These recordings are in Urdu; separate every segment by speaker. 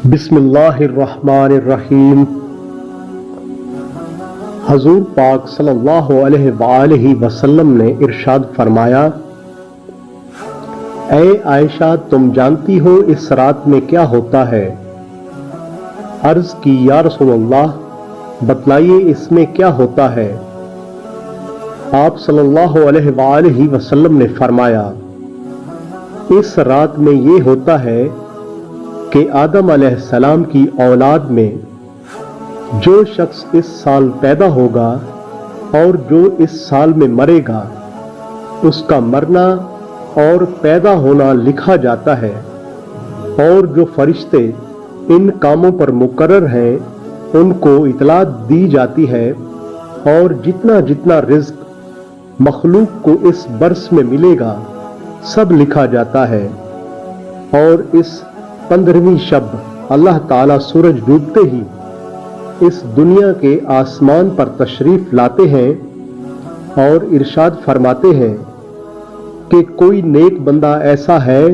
Speaker 1: بسم اللہ الرحمن الرحیم۔ حضور پاک صلی اللہ علیہ وآلہ وسلم نے ارشاد فرمایا، اے عائشہ، تم جانتی ہو اس رات میں کیا ہوتا ہے؟ عرض کی، یا رسول اللہ، بتلائیے اس میں کیا ہوتا ہے؟ آپ صلی اللہ علیہ وآلہ وسلم نے فرمایا، اس رات میں یہ ہوتا ہے کہ آدم علیہ السلام کی اولاد میں جو شخص اس سال پیدا ہوگا اور جو اس سال میں مرے گا، اس کا مرنا اور پیدا ہونا لکھا جاتا ہے، اور جو فرشتے ان کاموں پر مقرر ہیں ان کو اطلاع دی جاتی ہے، اور جتنا جتنا رزق مخلوق کو اس برس میں ملے گا سب لکھا جاتا ہے۔ اور اس 15ویں شب اللہ تعالیٰ سورج ڈوبتے ہی اس دنیا کے آسمان پر تشریف لاتے ہیں اور ارشاد فرماتے ہیں کہ کوئی نیک بندہ ایسا ہے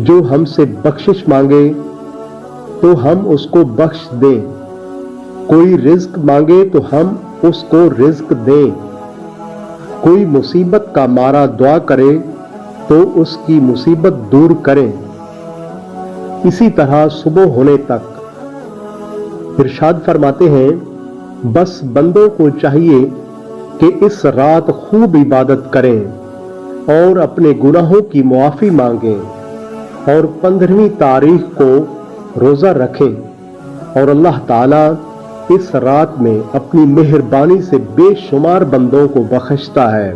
Speaker 1: جو ہم سے بخشش مانگے تو ہم اس کو بخش دیں، کوئی رزق مانگے تو ہم اس کو رزق دیں، کوئی مصیبت کا مارا دعا کرے تو اس کی مصیبت دور کریں، اسی طرح صبح ہونے تک۔ ارشاد فرماتے ہیں، بس بندوں کو چاہیے کہ اس رات خوب عبادت کریں اور اپنے گناہوں کی معافی مانگیں، اور 15ویں تاریخ کو روزہ رکھیں، اور اللہ تعالیٰ اس رات میں اپنی مہربانی سے بے شمار بندوں کو بخشتا ہے۔